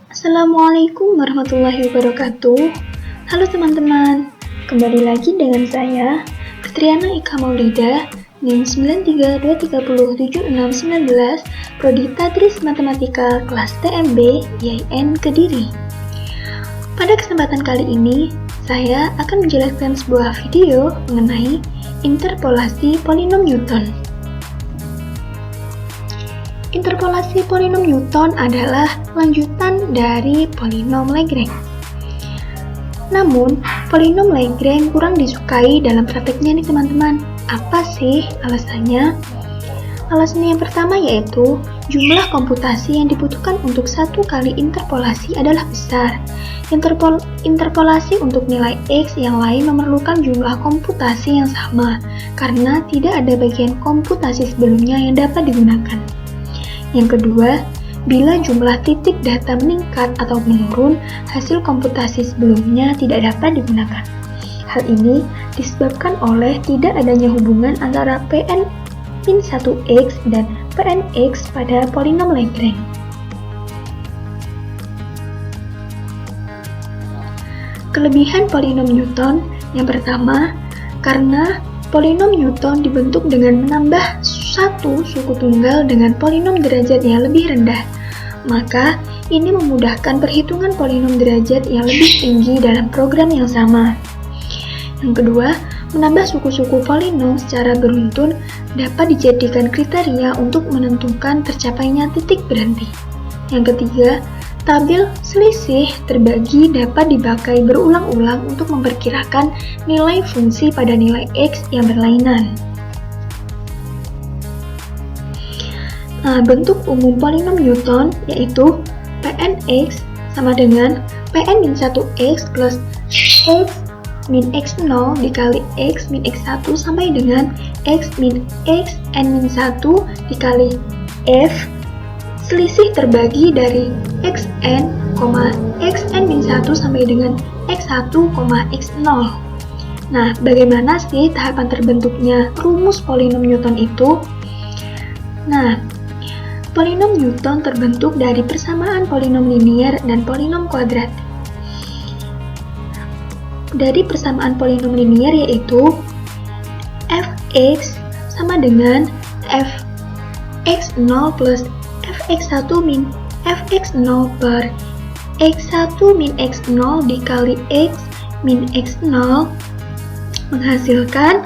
Assalamualaikum warahmatullahi wabarakatuh. Halo teman-teman, kembali lagi dengan saya, Fitriana Ika Maulida, NIM 93230769, Prodi Tadris Matematika kelas TMB IAIN Kediri. Pada kesempatan kali ini, saya akan menjelaskan sebuah video mengenai interpolasi polinom Newton. Interpolasi polinom Newton adalah lanjutan dari polinom Lagrange. Namun, polinom Lagrange kurang disukai dalam prakteknya nih teman-teman. Apa sih alasannya? Alasannya yang pertama yaitu jumlah komputasi yang dibutuhkan untuk satu kali interpolasi adalah besar. Interpolasi untuk nilai X yang lain memerlukan jumlah komputasi yang sama, karena tidak ada bagian komputasi sebelumnya yang dapat digunakan. Yang kedua, bila jumlah titik data meningkat atau menurun, hasil komputasi sebelumnya tidak dapat digunakan. Hal ini disebabkan oleh tidak adanya hubungan antara Pn-1x dan Pnx pada polinom Lagrange. Kelebihan polinom Newton yang pertama, karena polinom Newton dibentuk dengan menambah satu suku tunggal dengan polinom derajat yang lebih rendah, maka ini memudahkan perhitungan polinom derajat yang lebih tinggi dalam program yang sama. Yang kedua, menambah suku-suku polinom secara beruntun dapat dijadikan kriteria untuk menentukan tercapainya titik berhenti. Yang ketiga, tabel selisih terbagi dapat dipakai berulang-ulang untuk memperkirakan nilai fungsi pada nilai X yang berlainan. Bentuk umum polinom Newton yaitu Pnx sama dengan Pn-1x plus x min x0 dikali x min x1 sampai dengan x min x n-1 dikali f selisih terbagi dari xn, xn-1 sampai dengan x1, x0. Nah, bagaimana sih tahapan terbentuknya rumus polinom Newton itu? Nah, polinom Newton terbentuk dari persamaan polinom linier dan polinom kuadrat. Dari persamaan polinom linier yaitu fx sama dengan fx0 plus fx1 min fx0 per x1 min x0 dikali x min x0 menghasilkan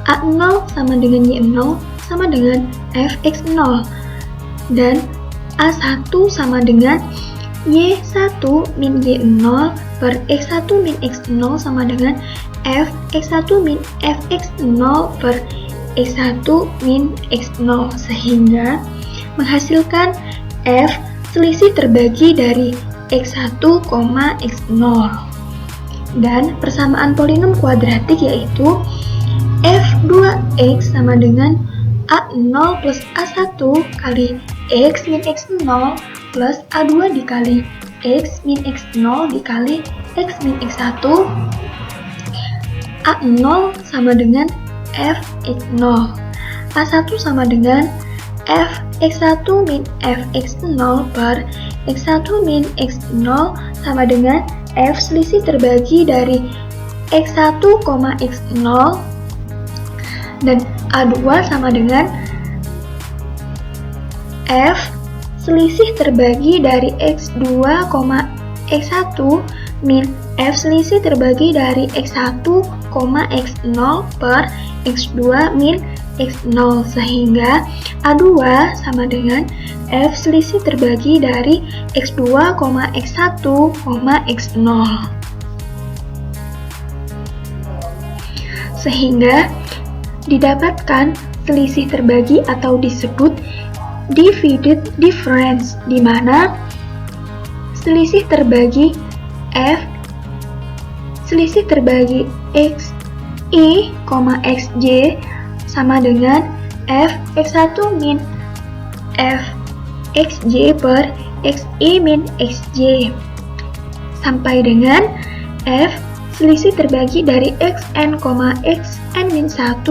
a0 sama dengan y0 sama dengan fx0 dan a1 sama dengan y1 min y0 per x1 min x0 sama dengan fx1 min fx0 per x1 min x0 sehingga menghasilkan f selisih terbagi dari x1, x0 dan persamaan polinom kuadratik yaitu f2x sama dengan a0 plus a1 kali x min x0 plus a2 dikali x min x0 dikali x min x1 a0 sama dengan fx0 a1 sama dengan fx1 min fx0 per x1 min x0 sama dengan f selisih terbagi dari x1, x0 dan a2 sama dengan f selisih terbagi dari x2, x1 min f selisih terbagi dari x1, x0 per x2 min x0 sehingga a2 sama dengan f selisih terbagi dari x2, x1, x0 sehingga didapatkan selisih terbagi atau disebut divided difference, di mana selisih terbagi x i, xj sama dengan f x1 min f xj per xi min xj sampai dengan f selisih terbagi dari xn, xn min 1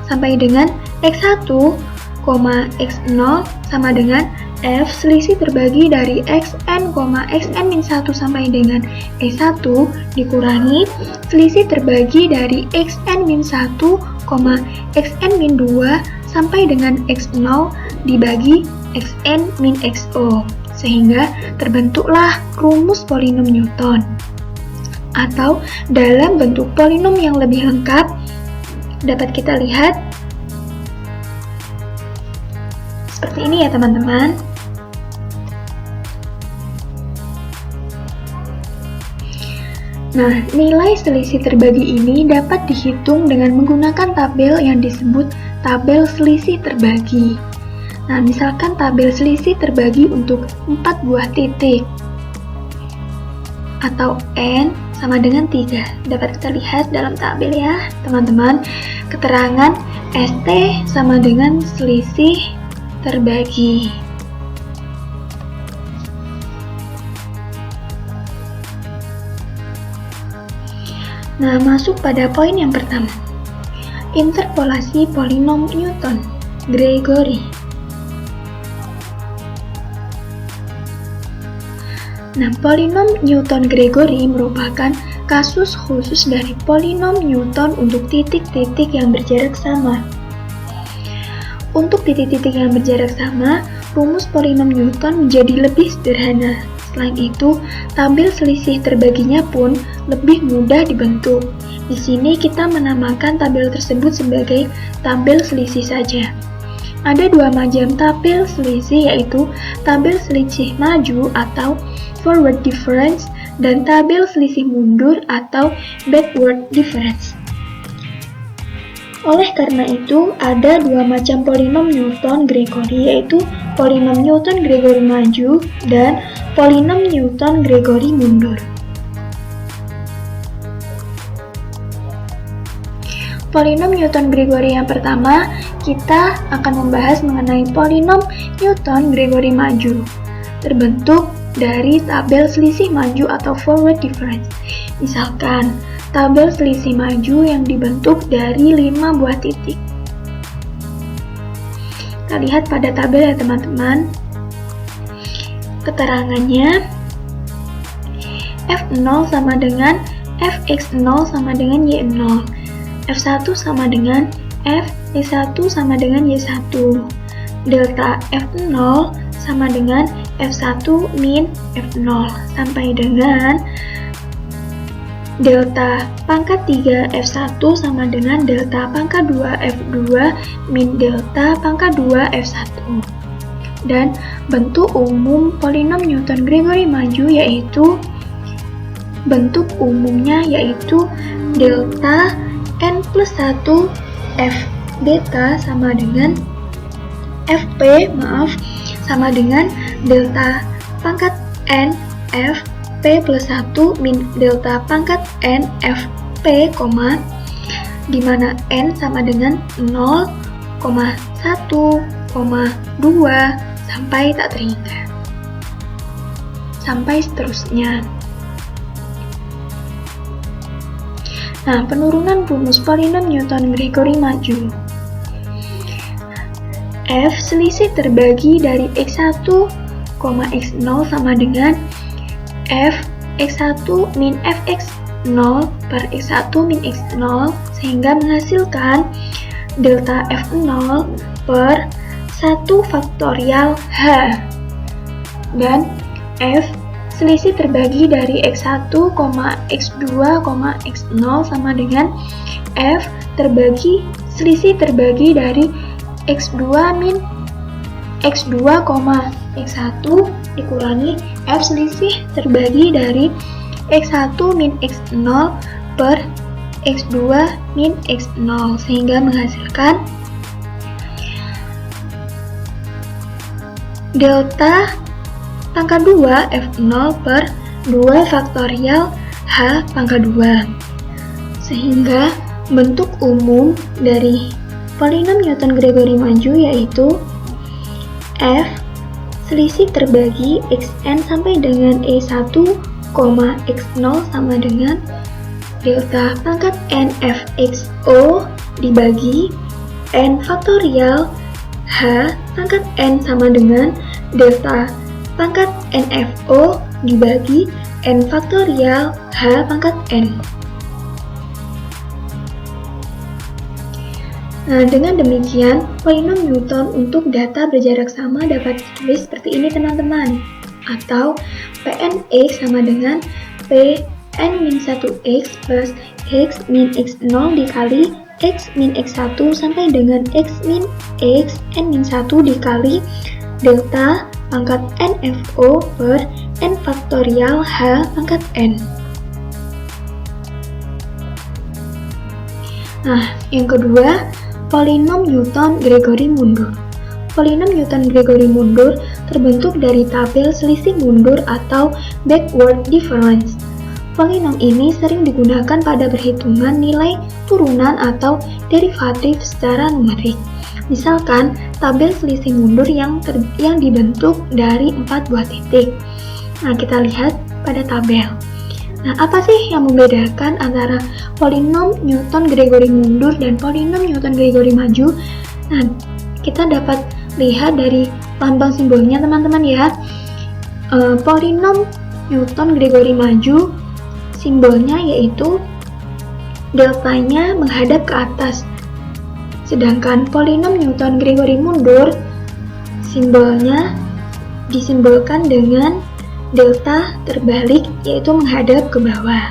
sampai dengan x1, x0 sama dengan F selisih terbagi dari xn, xn-1 sampai dengan E1 dikurangi selisih terbagi dari xn-1, xn-2 sampai dengan x0 dibagi xn-xo, sehingga terbentuklah rumus polinom Newton. Atau dalam bentuk polinom yang lebih lengkap dapat kita lihat seperti ini ya teman-teman. Nah, nilai selisih terbagi ini dapat dihitung dengan menggunakan tabel yang disebut tabel selisih terbagi. Nah, misalkan tabel selisih terbagi untuk 4 buah titik atau N sama dengan 3. Dapat kita lihat dalam tabel ya, teman-teman. Keterangan ST sama dengan selisih terbagi. Nah, masuk pada poin yang pertama. Interpolasi polinom Newton-Gregory. Nah, polinom Newton-Gregory merupakan kasus khusus dari polinom Newton untuk titik-titik yang berjarak sama. Untuk titik-titik yang berjarak sama, rumus polinom Newton menjadi lebih sederhana. Selain itu, tabel selisih terbaginya pun lebih mudah dibentuk. Di sini kita menamakan tabel tersebut sebagai tabel selisih saja. Ada dua macam tabel selisih, yaitu tabel selisih maju atau forward difference dan tabel selisih mundur atau backward difference. Oleh karena itu, ada dua macam polinom Newton-Gregory, yaitu polinom Newton-Gregory maju dan polinom Newton-Gregory mundur. Polinom Newton-Gregory yang pertama, kita akan membahas mengenai polinom Newton-Gregory maju, terbentuk dari tabel selisih maju atau forward difference. Misalkan, tabel selisih maju yang dibentuk dari 5 buah titik. Kita lihat pada tabel ya teman-teman. Keterangannya, F0 sama dengan Fx0 sama dengan Y0, F1 sama dengan F1 sama dengan Y1, delta F0 sama dengan F1 min F0 sampai dengan delta pangkat 3 F1 sama dengan delta pangkat 2 F2 min delta pangkat 2 F1. Dan bentuk umum polinom Newton-Gregory maju yaitu bentuk umumnya yaitu delta n plus 1 F beta sama dengan Fp sama dengan delta pangkat n F P plus 1 min delta pangkat n F P, di mana n sama dengan 0, 1, 2 sampai tak terhingga. Sampai seterusnya. Nah, penurunan rumus polinom Newton-Gregory maju. F selisih terbagi dari x1, x0 sama dengan F x1 min fx0 per x1 min x0 sehingga menghasilkan delta f0 per 1 faktorial h, dan F selisih terbagi dari x1, x2, x0 sama dengan F selisih terbagi dari x2 min x2, x1 dikurangi F selisih terbagi dari x1 min x0 per x2 min x0 sehingga menghasilkan delta pangkat 2 F0 per 2 faktorial H pangkat 2. Sehingga bentuk umum dari polinom Newton-Gregory maju yaitu F selisih terbagi xn sampai dengan E1, x0 sama dengan delta pangkat n fxo dibagi n faktorial H pangkat n sama dengan delta pangkat NFO dibagi N faktorial H pangkat N. Nah, dengan demikian, polinom Newton untuk data berjarak sama dapat ditulis seperti ini teman-teman. Atau Pnx sama dengan Pn-1x plus x min x0 dikali x min x1 sampai dengan x min x n-1 dikali delta pangkat NFO per N faktorial H pangkat N. Nah, yang kedua, polinom Newton-Gregory mundur. Polinom Newton-Gregory mundur terbentuk dari tabel selisih mundur atau backward difference. Polinom ini sering digunakan pada perhitungan nilai turunan atau derivatif secara numerik. Misalkan, tabel selisih mundur yang dibentuk dari 4 buah titik. Nah, kita lihat pada tabel. Nah, apa sih yang membedakan antara polinom Newton-Gregory mundur dan polinom Newton-Gregory maju? Nah, kita dapat lihat dari lambang simbolnya teman-teman ya. Polinom Newton-Gregory maju, simbolnya yaitu deltanya menghadap ke atas. Sedangkan polinom Newton-Gregory mundur, simbolnya disimbolkan dengan delta terbalik, yaitu menghadap ke bawah.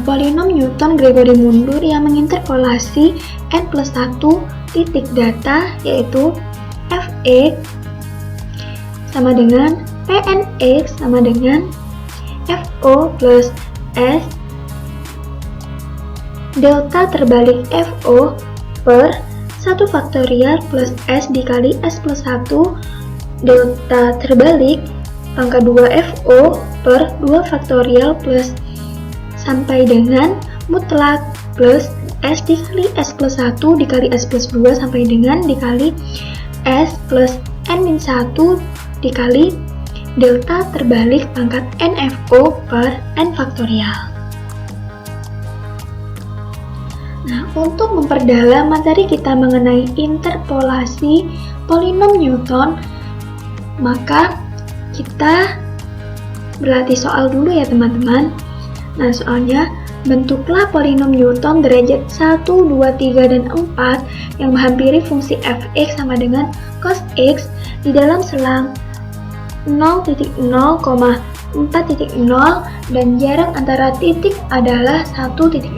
Polinom Newton-Gregory mundur yang menginterpolasi n plus 1 titik data, yaitu fx sama dengan pnx sama dengan fo plus s delta terbalik fo per 1 faktorial plus S dikali S plus 1 delta terbalik pangkat 2 FO per 2 faktorial plus sampai dengan mutlak plus S dikali S plus 1 dikali S plus 2 sampai dengan dikali S plus N-1 dikali delta terbalik pangkat NFO per N faktorial. Nah, untuk memperdalam materi kita mengenai interpolasi polinom Newton, maka kita berlatih soal dulu ya teman-teman. Nah, soalnya bentuklah polinom Newton derajat 1, 2, 3, dan 4 yang menghampiri fungsi fx sama dengan cos x di dalam selang 0,0, 4,0 dan jarak antara titik adalah 1,0.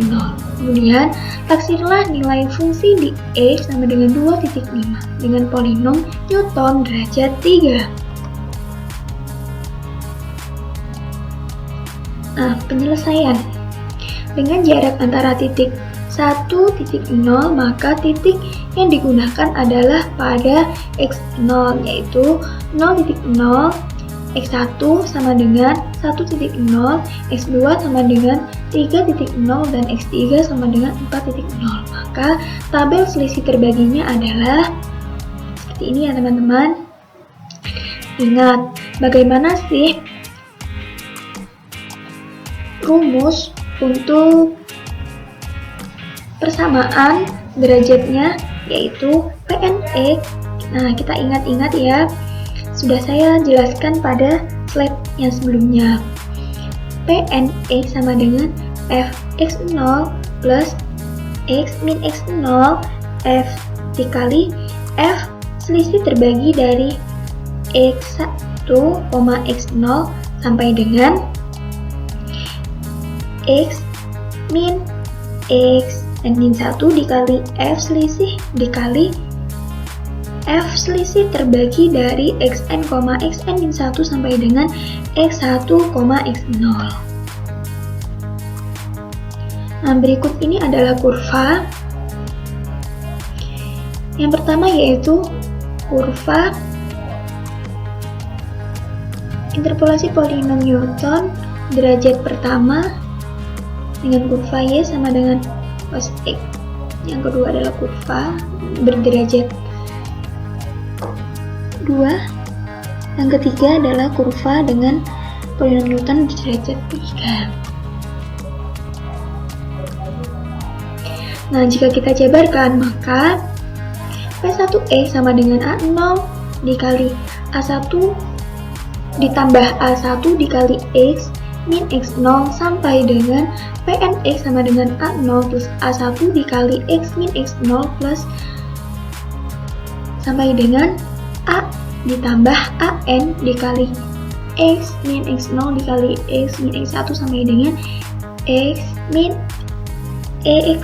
Kemudian, taksirlah nilai fungsi di x sama dengan 2,5 dengan polinom Newton derajat 3. Nah, penyelesaian. Dengan jarak antara titik 1,0, maka titik yang digunakan adalah pada x0, yaitu 0,0, x1 sama dengan 1,0, x2 sama dengan 3,0, dan x3 sama dengan 4,0. Maka tabel selisih terbaginya adalah seperti ini ya teman-teman. Ingat, bagaimana sih rumus untuk persamaan derajatnya, yaitu Pnx. Nah, kita ingat-ingat ya, sudah saya jelaskan pada slide yang sebelumnya. Pnx sama dengan fx0 plus x min x0 f dikali f selisih terbagi dari x1, x0 sampai dengan x min x n-1 dikali f selisih dikali f selisih terbagi dari xn, xn-1 sampai dengan x1, x0. Nah, berikut ini adalah kurva. Yang pertama yaitu kurva interpolasi polinom Newton derajat pertama dengan kurva y sama dengan cos x. Yang kedua adalah kurva berderajat 2. Yang ketiga adalah kurva dengan polinom Newton derajat 3. Nah, jika kita jabarkan, maka P1X sama dengan A0 dikali A1 ditambah A1 dikali X min X0 sampai dengan Pnx sama dengan A0 plus A1 dikali X min X0 plus sampai dengan A ditambah AN dikali X min X0 dikali X min X1 sampai dengan X min N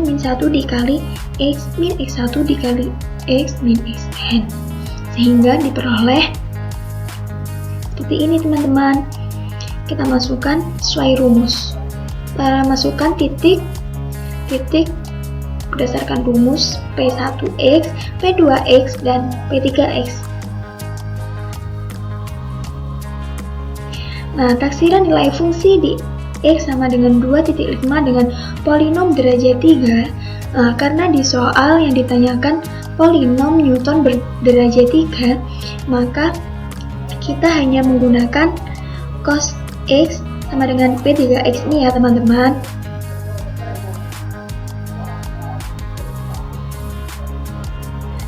min 1 dikali X min X1 dikali X min Xn, sehingga diperoleh seperti ini teman-teman. Kita masukkan sesuai rumus. Kita masukkan titik berdasarkan rumus P1X, P2X, dan P3X. Nah, taksiran nilai fungsi di X sama dengan 2.5 dengan polinom derajat 3. Nah, karena di soal yang ditanyakan polinom Newton berderajat 3, maka kita hanya menggunakan cos X sama dengan P3X ini ya teman-teman.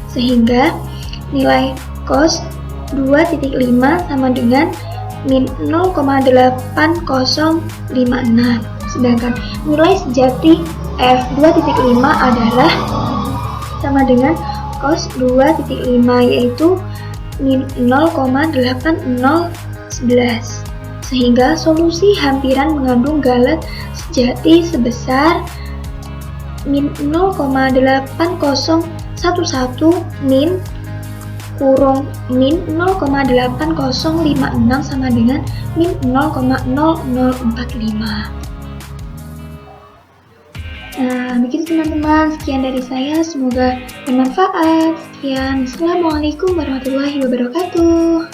Sehingga nilai cos 2.5 sama dengan min 0,8056. Sedangkan nilai sejati F2.5 adalah sama dengan cos 2.5, yaitu min 0,8011. Sehingga solusi hampiran mengandung galet sejati sebesar min 0,8011 min kurung min 0,8056 sama dengan min 0,0045. Nah, begitu teman-teman, sekian dari saya, semoga bermanfaat. Sekian, Assalamualaikum warahmatullahi wabarakatuh.